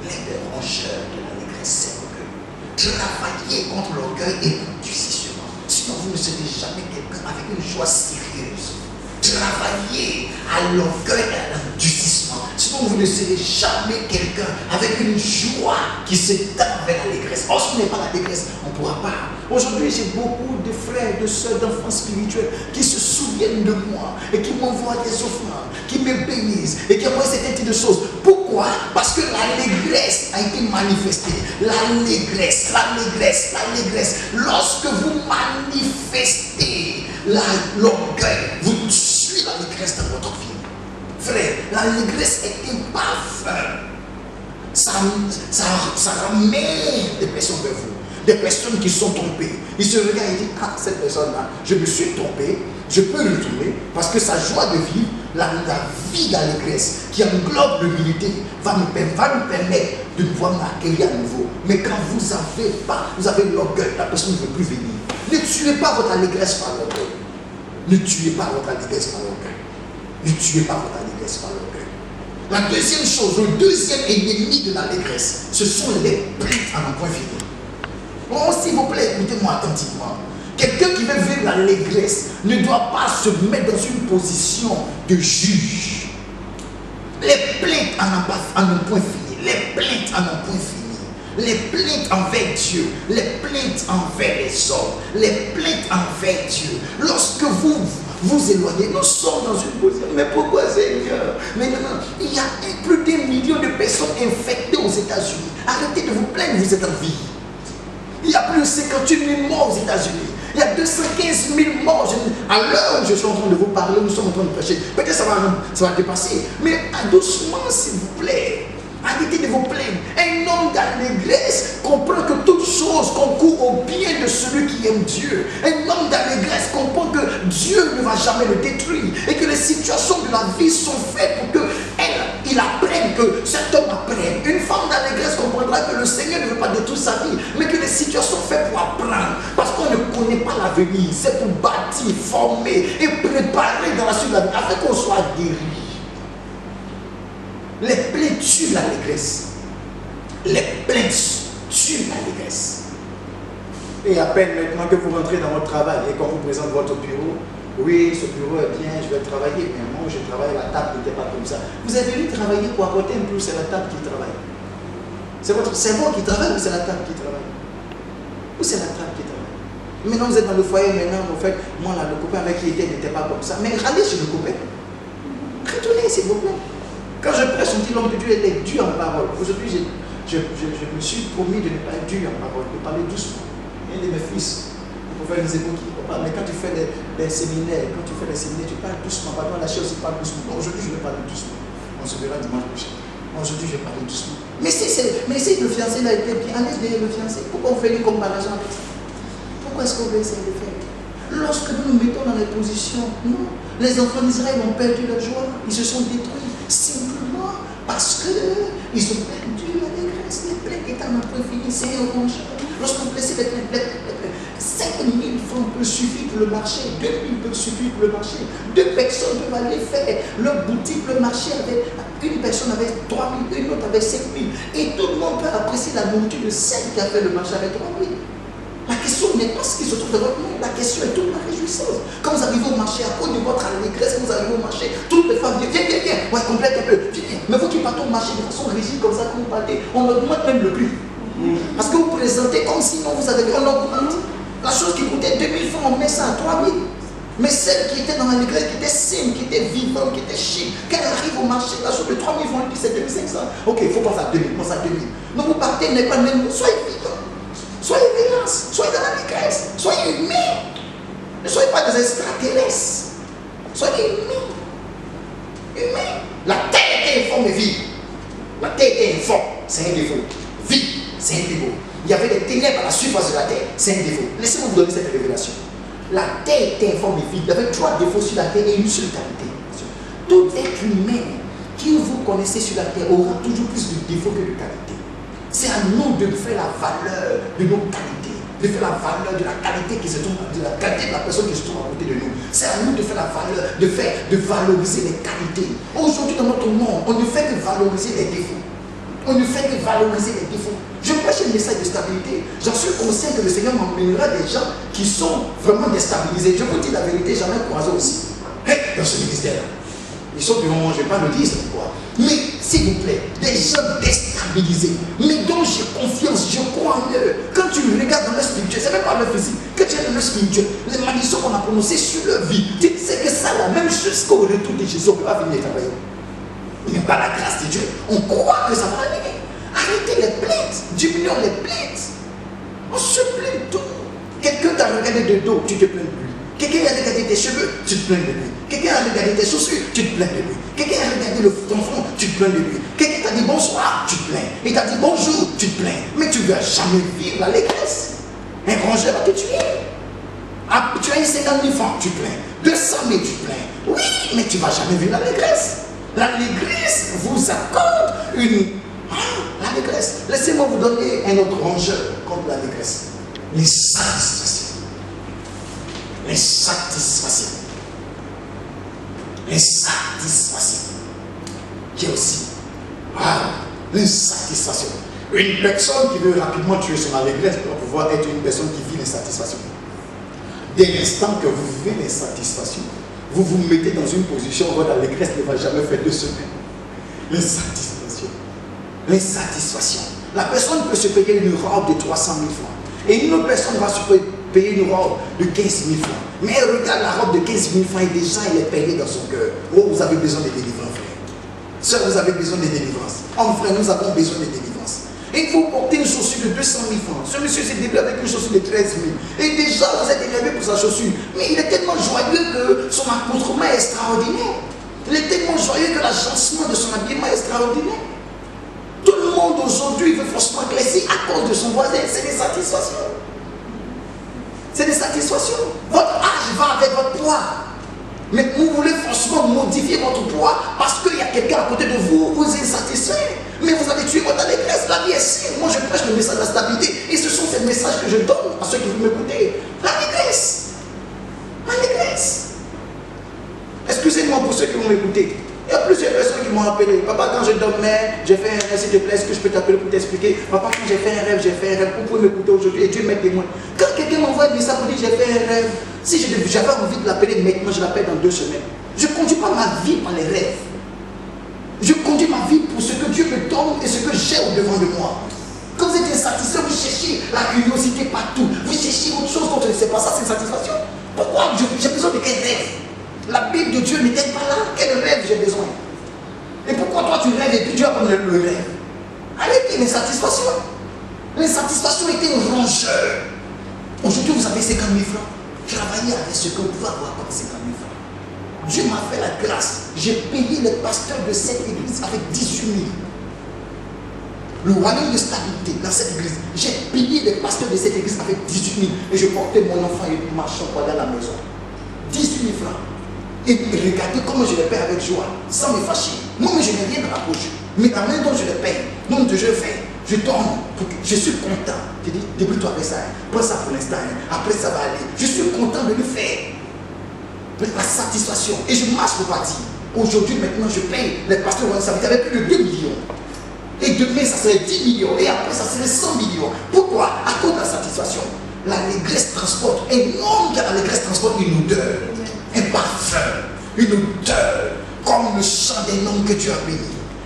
L'un des rongeurs de l'allégresse, c'est l'orgueil. Travaillez contre l'orgueil et l'endurcissement. Sinon, vous ne serez jamais quelqu'un avec une joie sérieuse. Travaillez à l'orgueil et à l'endurcissement. Sinon, vous ne serez jamais quelqu'un avec une joie qui s'étend vers l'allégresse. Or, ce n'est pas l'allégresse, on ne pourra pas. Aujourd'hui, j'ai beaucoup de frères, de soeurs, d'enfants spirituels qui se souviennent de moi et qui m'envoient des offrandes, qui me bénissent et qui envoient cette type de choses. Pourquoi? Parce que l'allégresse a été manifestée. L'allégresse. Lorsque vous manifestez l'orgueil, vous tuez l'allégresse dans votre vie. Frère, l'allégresse est un parfum. Ça ramène des personnes vers vous. Des personnes qui sont trompées. Ils se regardent et disent, ah, cette personne-là, je me suis trompé, je peux retourner, parce que sa joie de vivre, la vie d'allégresse qui englobe l'humilité, va nous permettre de pouvoir m'accueillir à nouveau. Mais quand vous avez l'orgueil, la personne ne veut plus venir. Ne tuez pas votre allégresse par l'orgueil. Ne tuez pas votre allégresse par l'orgueil. Ne tuez pas votre allégresse par l'orgueil. La deuxième chose, le deuxième ennemi de l'allégresse, ce sont les plaintes à un point fini. Oh, s'il vous plaît, écoutez-moi attentivement. Quelqu'un qui veut vivre l'allégresse ne doit pas se mettre dans une position de juge. Les plaintes en un point fini. Les plaintes en un point fini. Les plaintes envers Dieu. Les plaintes envers les hommes. Les plaintes envers Dieu. Lorsque vous éloignez, nous sommes dans une position. Mais pourquoi Seigneur? Mais non, il y a plus d'1 million de personnes infectées aux États-Unis. Arrêtez de vous plaindre, vous êtes en vie. Il y a plus de 58 000 morts aux États-Unis. Il y a 215 000 morts. À l'heure où je suis en train de vous parler, nous sommes en train de prêcher. Peut-être ça va dépasser. Mais doucement, s'il vous plaît. Arrêtez de vous plaindre. Un homme d'allégresse comprend que toute chose concourt au bien de celui qui aime Dieu. Un homme d'allégresse comprend que Dieu ne va jamais le détruire. Et que les situations de la vie sont faites pour qu'il apprenne, que cet homme apprenne. Une femme d'allégresse comprendra que le Seigneur ne veut pas détruire sa vie, mais que les situations sont faites pour apprendre. Parce qu'on ne connaît pas l'avenir. C'est pour bâtir, former et préparer dans la suite de la vie, afin qu'on soit guéri. Les plaintes tuent l'allégresse. Les plaintes tuent l'allégresse. Et à peine maintenant que vous rentrez dans votre travail et qu'on vous présente votre bureau, oui, ce bureau est bien, je vais travailler, mais moi je travaille, la table n'était pas comme ça. Vous avez venu travailler pour apporter un plus, c'est la table qui travaille. C'est votre cerveau qui travaille ou c'est la table qui travaille? Ou c'est la table qui travaille? Maintenant vous êtes dans le foyer, maintenant vous faites, moi là, le copain avec qui était n'était pas comme ça. Mais allez chez le copain. Retournez s'il vous plaît. Quand je prêche, on dit l'homme de Dieu était dur en parole. Aujourd'hui, je me suis promis de ne pas être dur en parole, de parler doucement. Un de mes fils, pour faire les évoquer, mais quand tu fais des séminaires, tu parles doucement. Pardon, la chair aussi parle doucement. Non, aujourd'hui, je vais parler doucement. On se verra dimanche prochain. Aujourd'hui, je vais parler doucement. Mais si le fiancé là était bien, allez derrière le fiancé. Pourquoi on fait une comparaison avec ça? Pourquoi est-ce qu'on veut essayer de faire? Lorsque nous nous mettons dans les positions, non. Les enfants d'Israël ont perdu leur joie, ils se sont détruits. Simplement parce qu'ils ont perdu l'allégresse. Les plaintes étant un peu fini, c'est un rongeur. Lorsqu'on plaçait les plaintes, 5 000 francs peut suffire pour le marché, 2 000 peut suffire pour le marché. 2 personnes peuvent aller faire leur boutique, le marché avec une personne avec 3 000, une autre avec 5 000. Et tout le monde peut apprécier la nourriture de celle qui a fait le marché avec 3 000. La question n'est pas ce qui se trouve dans votre monde, la question est toute la réjouissance. Quand vous arrivez au marché, à cause de votre allégresse, vous arrivez au marché, toutes les femmes disent viens, ouais, complète un peu, viens. Mais vous qui partez au marché de façon rigide comme ça, comme vous partez, on augmente même le prix. Parce que vous présentez comme sinon vous avez, on augmente. La chose qui coûtait 2 000 francs, on met ça à 3 000. Mais celle qui était dans l'allégresse, qui était saine, qui était vivante, qui était chic, quand elle arrive au marché, la chose de 3 000 francs, elle dit c'est 2500. Ok, il faut penser à 2000, pense à 2000. Donc vous partez, n'est pas le même. Soyez vivant, soyez vivace, soyez dans l'allégresse, soyez humains. Ne soyez pas des extraterrestres. Soyez humains. Humains. La terre était informe et vive. La terre était informe, c'est un défaut. Vide, c'est un défaut. Il y avait des ténèbres à la surface de la terre, c'est un défaut. Laissez-moi vous donner cette révélation. La terre était informe et vide. Il y avait 3 défauts sur la terre et une seule qualité. Tout être humain qui vous connaissez sur la terre aura toujours plus de défauts que de qualité. C'est à nous de faire la valeur de nos qualités, de faire la valeur de la qualité qui se trouve, de la qualité de la personne qui se trouve à côté de nous. C'est à nous de faire la valeur, de valoriser les qualités. Aujourd'hui dans notre monde, on ne fait que valoriser les défauts. On ne fait que valoriser les défauts. Je prêche un message de stabilité. J'en suis conscient que le Seigneur m'emmènera des gens qui sont vraiment déstabilisés. Je vous dis la vérité, j'en ai croisé aussi. Dans ce ministère. Ils sont devant moi, je ne vais pas le dire, c'est pourquoi. Mais, s'il vous plaît, des gens déstabilisés, mais dont j'ai confiance, je crois en eux. Quand tu regardes dans le spirituel, c'est même pas le physique. Quand tu es dans le spirituel, les malédictions qu'on a prononcées sur leur vie, tu sais que ça, la même chose qu'au retour de Jésus, on ne peut pas venir travailler. Mais par la grâce de Dieu, on croit que ça va aller. Arrêtez les plaintes, diminuons les plaintes. On se plaint tout. Quelqu'un t'a regardé de dos, tu te plains de lui. Quelqu'un a regardé tes cheveux, tu te plains de lui. Quelqu'un a regardé tes chaussures, tu te plains de lui. Quelqu'un a regardé ton front, tu te plains de lui. Quelqu'un t'a dit bonsoir, tu te plains. Il t'a dit bonjour, tu te plains. Mais tu ne vas jamais vivre l'allégresse. Un rongeur va te tuer. Ah, tu as 50 000 francs, tu te plains. 200 000, tu te plains. Oui, mais tu ne vas jamais vivre l'allégresse. L'allégresse vous accorde une... l'allégresse. Laissez-moi vous donner un autre rongeur contre l'allégresse. Les satisfactions. Les satisfactions. Les satisfactions. Qui est aussi. Les satisfactions. Une personne qui veut rapidement tuer son allégresse doit pouvoir être une personne qui vit l'insatisfaction. Dès l'instant que vous vivez l'insatisfaction, vous vous mettez dans une position où votre allégresse ne va jamais faire 2 semaines. L'insatisfaction. L'insatisfaction. La personne peut se payer une robe de 300 000 francs. Et une autre personne va se payer une robe de 15 000 francs. Mais elle regarde la robe de 15 000 francs et déjà elle est payée dans son cœur. Oh, vous avez besoin de délivrance, frère. Sœur, vous avez besoin de délivrance. Homme, frère, nous avons besoin de délivrance. Et il faut porter une chaussure de 200 000 francs. Ce monsieur s'est débrouillé avec une chaussure de 13 000. Et déjà, vous êtes énervé pour sa chaussure. Mais il est tellement joyeux que son accoutrement est extraordinaire. Il est tellement joyeux que l'agencement de son habillement est extraordinaire. Tout le monde aujourd'hui veut forcément classer à cause de son voisin. C'est des satisfactions. C'est des satisfactions. Votre âge va avec votre poids. Mais vous voulez forcément modifier votre poids parce qu'il y a quelqu'un à côté de vous, vous êtes satisfait. Mais vous avez tué votre allégresse. La vie est saine. Moi, je prêche le message de la stabilité. Et ce sont ces messages que je donne à ceux qui veulent m'écouter. L'allégresse. L'allégresse. Excusez-moi pour ceux qui vont m'écouter. Il y a plusieurs personnes qui m'ont appelé. Papa, quand je dormais, j'ai fait un rêve, s'il te plaît, est-ce que je peux t'appeler pour t'expliquer? Papa, quand j'ai fait un rêve, vous pouvez m'écouter aujourd'hui et Dieu m'est témoin. Quand quelqu'un m'envoie un message pour dire j'ai fait un rêve, si j'avais envie de l'appeler maintenant, je l'appelle dans 2 semaines. Je ne conduis pas ma vie par les rêves. Je conduis ma vie pour ce que Dieu me donne et ce que j'ai au-devant de moi. Quand vous êtes insatisfait, vous cherchez la curiosité partout. Vous cherchez autre chose dont je ne sais pas. Ça, c'est une satisfaction. Pourquoi j'ai besoin de quel rêve? La Bible de Dieu n'était pas là. Quel rêve j'ai besoin? Et pourquoi toi tu rêves et puis Dieu a comme le rêve? Arrêtez l'insatisfaction. L'insatisfaction était un rongeur. Aujourd'hui, vous avez 50 000 francs. Travaillez avec ce que vous pouvez avoir comme 50 000 francs. Dieu m'a fait la grâce. J'ai payé le pasteur de cette église avec 18 000. Le royaume de stabilité dans cette église. J'ai payé le pasteur de cette église avec 18 000. Et je portais mon enfant et marchant dans la maison. 18 000 francs. Et regardez comment je les paye avec joie, sans me fâcher. Moi-même, je n'ai rien dans la poche. Mais la main dont je les paye, donc je fais, je donne. Je suis content. Je dis, débrouille-toi avec ça. Prends ça pour l'instant. Après, ça va aller. Je suis content de le faire. La satisfaction. Et je marche pour partir. Aujourd'hui, maintenant, je paye les pasteurs de stabilité avec plus de 2 millions. Et demain, ça serait 10 millions. Et après, ça serait 100 millions. Pourquoi? À cause de la satisfaction. L'allégresse transporte. Un homme qui a l'allégresse transporte une odeur. Un parfum, une odeur, comme le chant d'un homme que Dieu a béni.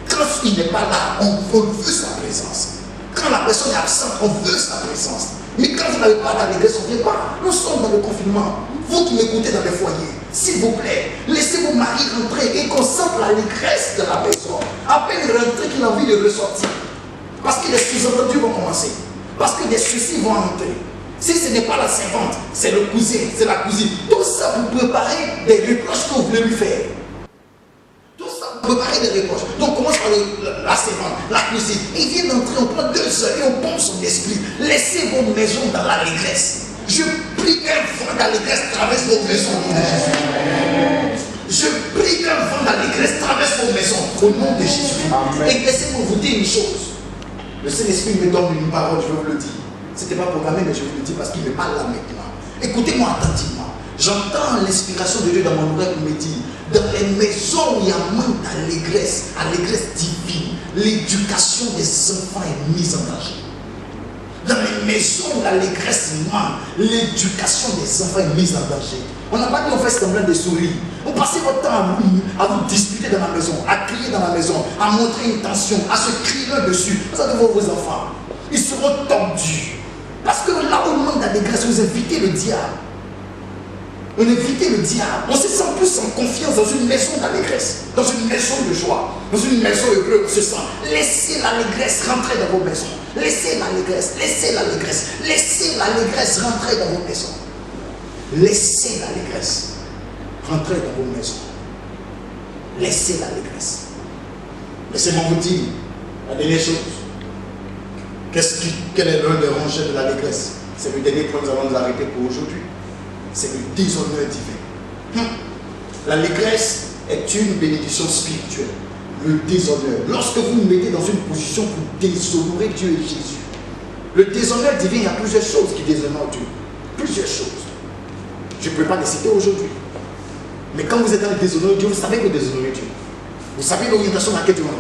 Quand il n'est pas là, on veut sa présence. Quand la personne est absente, on veut sa présence. Mais quand vous n'avez pas d'allégresse, on ne vient pas. Nous sommes dans le confinement. Vous qui m'écoutez dans les foyers, s'il vous plaît, laissez vos maris rentrer et qu'on sente l'allégresse de la maison. À peine rentrer qu'il a envie de ressortir. Parce que les sous-entendus vont commencer. Parce que des soucis vont entrer. Si ce n'est pas la servante, c'est le cousin, c'est la cousine. Tout ça pour préparer des reproches que vous voulez lui faire. Tout ça pour préparer des reproches. Donc commence par la servante, la cousine. Il vient d'entrer, on prend 2 heures et on pompe son esprit. Laissez vos maisons dans l'allégresse. Je prie qu'un vent d'allégresse traverse vos maisons au nom de Jésus. Je prie qu'un vent d'allégresse traverse vos maisons au nom de Jésus. Amen. Et laissez-moi vous dire une chose. Le Saint-Esprit me donne une parole, je veux vous le dire. Ce n'était pas programmé, mais je vous le dis parce qu'il me parle là maintenant. Écoutez-moi attentivement. J'entends l'inspiration de Dieu dans mon oreille qui me dit, dans les maisons où il y a manque d'allégresse, allégresse divine, l'éducation des enfants est mise en danger. Dans les maisons où l'allégresse manque, l'éducation des enfants est mise en danger. On n'a pas dit on fait semblant de sourire. Vous passez votre temps à vous disputer dans la maison, à crier dans la maison, à montrer une tension, à se crier dessus. Vous allez voir vos enfants. Ils seront tordus. Parce que là où on manque d'allégresse, vous invitez le diable. On invite le diable. On se sent plus en confiance dans une maison d'allégresse, dans une maison de joie, dans une maison heureuse. On se sent. Laissez l'allégresse rentrer dans vos maisons. Laissez l'allégresse, laissez l'allégresse, laissez l'allégresse rentrer dans vos maisons. Laissez l'allégresse rentrer dans vos maisons. Laissez l'allégresse. Laissez-moi vous dire la dernière chose. Quel est l'un des rangers de l'allégresse? C'est le dernier point que nous allons nous arrêter pour aujourd'hui. C'est le déshonneur divin. L'allégresse est une bénédiction spirituelle. Le déshonneur. Lorsque vous vous mettez dans une position pour déshonorer Dieu et Jésus, le déshonneur divin, il y a plusieurs choses qui déshonorent Dieu. Plusieurs choses. Je ne peux pas les citer aujourd'hui. Mais quand vous êtes dans le déshonneur de Dieu, vous savez que vous déshonorez Dieu. Vous savez l'orientation dans laquelle Dieu va.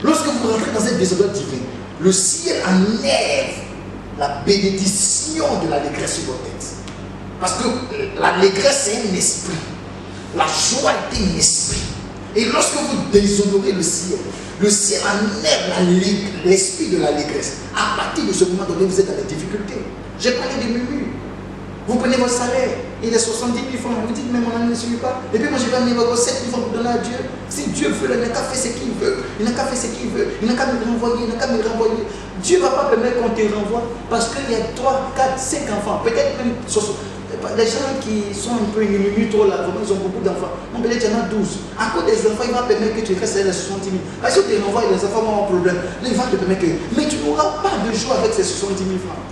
Lorsque vous rentrez dans un déshonneur divin, le ciel enlève la bénédiction de l'allégresse sur votre tête. Parce que l'allégresse c'est un esprit. La joie est un esprit. Et lorsque vous déshonorez le ciel enlève l'esprit de l'allégresse. À partir de ce moment donné, vous êtes dans les difficultés. J'ai parlé des murmures. Vous prenez votre salaire, il est 70 000 francs. Vous dites, mais mon ami ne suit pas. Et puis moi, je vais amener vos 7 000 francs pour donner à Dieu. Si Dieu veut, il n'a qu'à faire ce qu'il veut. Il n'a qu'à faire ce qu'il veut. Il n'a qu'à me renvoyer. Il n'a qu'à me renvoyer. Dieu ne va pas permettre qu'on te renvoie parce qu'il y a 3, 4, 5 enfants. Peut-être même les gens qui sont un peu murmures trop là, ils ont beaucoup d'enfants. Non, peut-être il y en a 12. À cause des enfants, il va permettre que tu restes les 70 000. Parce que tu renvoies, les enfants vont avoir un problème. Là, il va te permettre que. Mais tu n'auras pas de joie avec ces 70 000 francs.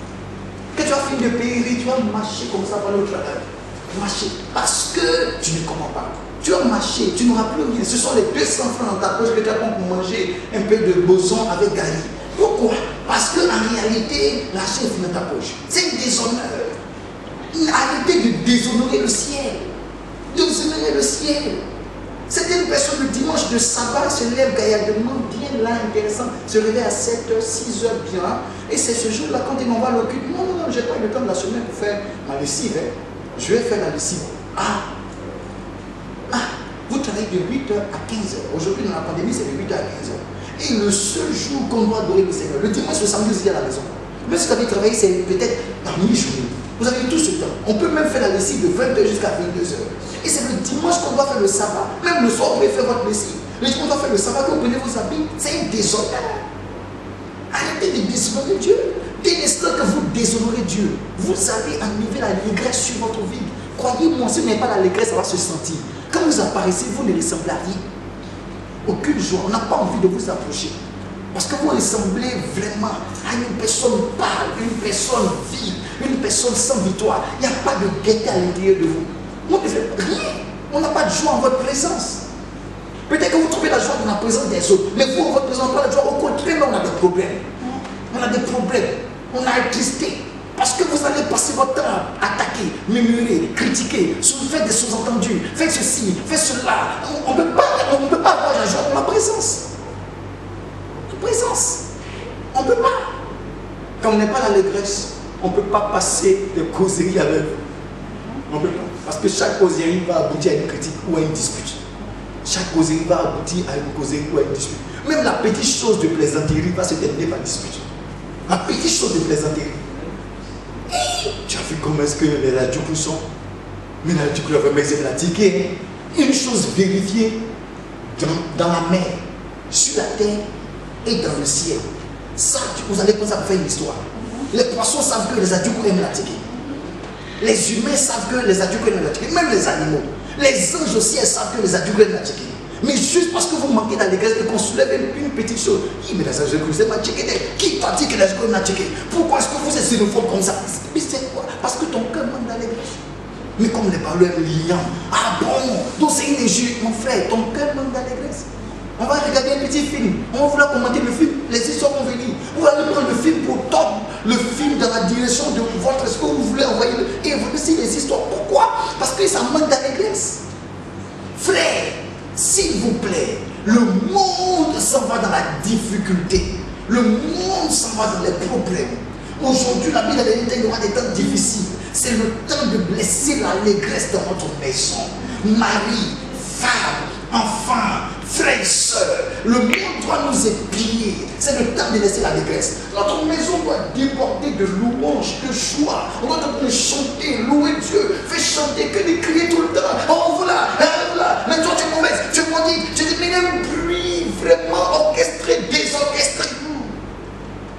Que tu as fini de payer, tu vas marcher comme ça pendant le travail. Marcher. Parce que tu ne comprends pas. Tu vas marcher, tu n'auras plus rien. Ce sont les 200 francs dans ta poche que tu as pour manger un peu de boson avec Gary. Pourquoi? Parce qu'en réalité, l'argent est dans ta poche. C'est un déshonneur. Arrêtez de déshonorer le ciel. Déshonorer le ciel. Certaines personnes le dimanche de sabbat se lèvent gaillardement, bien là, intéressant, se réveillent à 7h, 6h bien. Et c'est ce jour-là, quand ils m'envoient le culte, non, je n'ai pas eu le temps de la semaine pour faire ma lessive. Je vais faire la lessive. Vous travaillez de 8h à 15h. Aujourd'hui, dans la pandémie, c'est de 8h à 15h. Et le seul jour qu'on doit adorer le Seigneur, le dimanche, le samedi, vous êtes à la maison. Même si vous avez travaillé, c'est peut-être par mi-journée. Vous avez tout ce temps. On peut même faire la lessive de 20h jusqu'à 22h. Et c'est le dimanche qu'on doit faire le sabbat. Même le soir, vous pouvez faire votre lessive. Le dimanche, on doit faire le sabbat, que vous prenez vos habits. C'est un déshonneur. Arrêtez de déshonorer Dieu. Dès l'instant que vous déshonorez Dieu, vous allez enlever l'allégresse sur votre vie. Croyez-moi, si vous n'avez pas l'allégresse, ça va se sentir. Quand vous apparaissez, vous ne ressemblez à rien. Aucune joie. On n'a pas envie de vous approcher. Parce que vous ressemblez vraiment à une personne pâle, une personne vive, une personne sans victoire. Il n'y a pas de gaieté à l'intérieur de vous. Vous ne faites rien. On n'a pas de joie en votre présence. Peut-être que vous trouvez la joie dans la présence des autres. Mais vous, en votre présence, pas la joie. Au contraire, on a des problèmes. On a des problèmes. On a attristé. Parce que vous allez passer votre temps à attaquer, murmurer, critiquer, faire des sous-entendus, faire ceci, faire cela. On ne peut pas avoir la joie dans la présence. Présence. On ne peut pas. Quand on n'est pas l'allégresse, on ne peut pas passer de causerie avec vous. On ne peut pas. Parce que chaque causerie va aboutir à une critique ou à une dispute. Chaque causerie va aboutir à une causerie ou à une dispute. Même la petite chose de plaisanterie va se terminer par dispute. La petite chose de plaisanterie. Tu as vu comment est-ce que les Adjoukou sont? Mais les Adjoukou avaient exématiqué. Une chose vérifiée dans la mer, sur la terre et dans le ciel. Ça, vous allez penser à faire une histoire. Les poissons savent que les Adjoukou aiment la tiquer. Les humains savent que les Adjoukou aiment la tiquer. Même les animaux. Les anges aussi, elles savent que les Adjoukou aiment la tiquer. Mais juste parce que vous manquez d'allégresse et qu'on soulève une petite chose. Mais les Adjoukou, c'est pas tiquer. Qui t'a dit que les Adjoukou aiment la tiquer? Pourquoi est-ce que vous êtes xénophobe comme ça? Mais c'est quoi? Parce que ton cœur manque d'allégresse. Mais comme les parleurs liants. Ah bon? Donc c'est une injure, mon frère. Ton cœur manque d'allégresse. On va regarder un petit film. On va vouloir commenter le film. Les histoires vont venir. Vous allez prendre le film pour top. Le film dans la direction de votre ce que vous voulez envoyer. Et vous laissez les histoires. Pourquoi? Parce que ça manque d'allégresse. Frère, s'il vous plaît, le monde s'en va dans la difficulté. Le monde s'en va dans les problèmes. Aujourd'hui, la Bible a dit qu'il y aura des temps difficiles. C'est le temps de blesser l'allégresse dans votre maison. Mari, femme, enfant, frères et sœurs, le monde doit nous épier. C'est le temps de laisser l'allégresse. Notre maison doit déborder de louanges, de joie. On doit chanter, louer Dieu, faire chanter, que de crier tout le temps. Oh voilà, voilà. Mais toi tu es mauvaise, tu es maudite. Je dis, mais un bruit vraiment orchestré, désorchestré.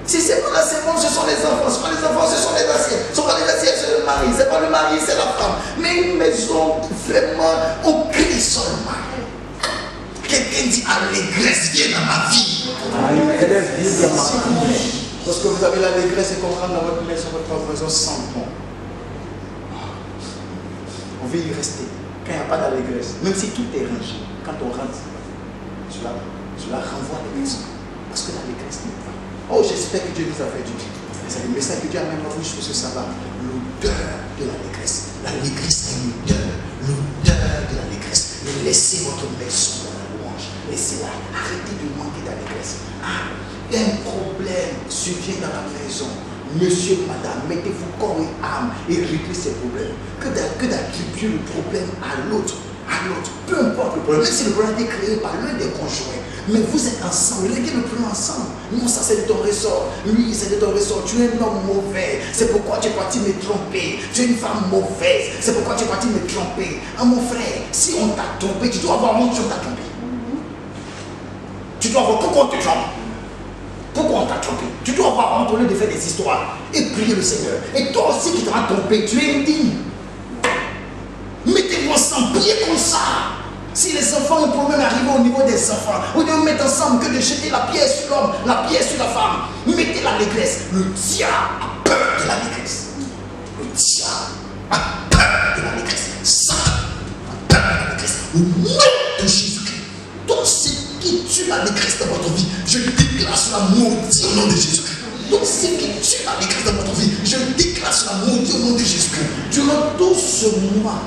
Si c'est pas la séquence, ce sont les enfants. Ce sont les enfants, ce sont les assiettes. Ce sont pas les assiettes, c'est le mari. C'est pas le mari, c'est la femme. Mais une maison vraiment, on crie seulement. Quelqu'un dit allégresse, viens dans ma vie. Lorsque vous avez l'allégresse et qu'on rentre dans votre maison sans bon. On veut y rester. Quand il n'y a pas d'allégresse, même si tout est rangé, quand on rentre, cela renvoie les maisons. Parce que l'allégresse n'est pas. Oh, j'espère que Dieu nous a fait du bien. C'est le message que Dieu a même envoyé sur ce sabbat. L'odeur de l'allégresse. L'allégresse est l'odeur. L'odeur de l'allégresse. Laissez votre maison dans la louange. Laissez-la. Arrêtez de manquer d'allégresse. Ah, un problème survient dans la maison. Monsieur, madame, mettez-vous corps et âme et réglez ces problèmes. Que d'attribuer le problème à l'autre. Peu importe le problème, même si le problème a été créé par l'un des conjoints, mais vous êtes ensemble, réglez le problème ensemble. Non, ça c'est de ton ressort, lui c'est de ton ressort, tu es un homme mauvais, c'est pourquoi tu es parti me tromper, tu es une femme mauvaise, c'est pourquoi tu es parti me tromper. Ah mon frère, si on t'a trompé, tu dois avoir honte sur ta trompé. Tu dois avoir, pourquoi on te trompe? Pourquoi on t'a trompé? Tu dois avoir honte au lieu de faire des histoires et prier le Seigneur. Et toi aussi qui t'as trompé, tu es indigne. Mettez-vous ensemble, priez comme ça. Si les enfants ont un problème arrivé au niveau des enfants, au lieu de mettre ensemble que de jeter la pierre sur l'homme, la pierre sur la femme, mettez l'allégresse. Le diable a peur de l'allégresse. Le diable a peur de l'allégresse. Satan a peur de l'allégresse. Au nom de Jésus-Christ, tout ce qui tue l'allégresse dans votre vie, je déclare cela maudit au nom de Jésus-Christ. Donc ce qui tue l'allégresse dans votre vie, je déclare cela maudit au nom de Jésus-Christ. Durant tout ce mois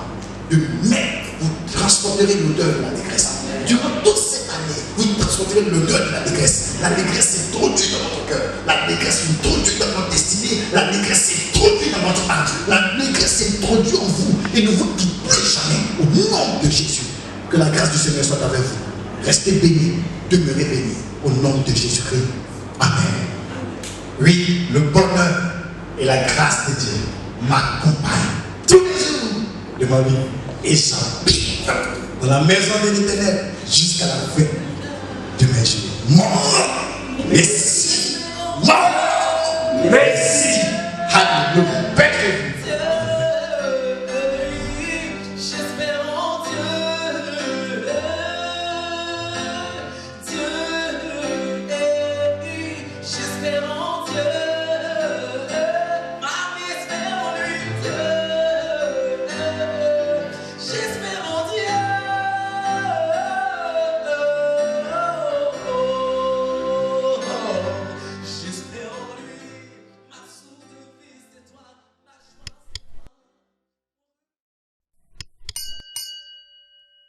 de mai, vous transporterez l'odeur de l'allégresse. Durant toute cette année, vous transporterez l'odeur de l'allégresse. L'allégresse est introduite dans votre cœur. L'allégresse est introduite dans votre destinée. L'allégresse est introduite dans votre âme. L'allégresse est introduite en vous et ne vous quitte plus jamais. Au nom de Jésus, que la grâce du Seigneur soit avec vous. Restez bénis, demeurez bénis. Au nom de Jésus-Christ. Amen. Oui, le bonheur et la grâce de Dieu m'accompagnent tous les jours de ma vie. Et j'habite dans la maison de l'Éternel jusqu'à la fin de mes jours. Mort,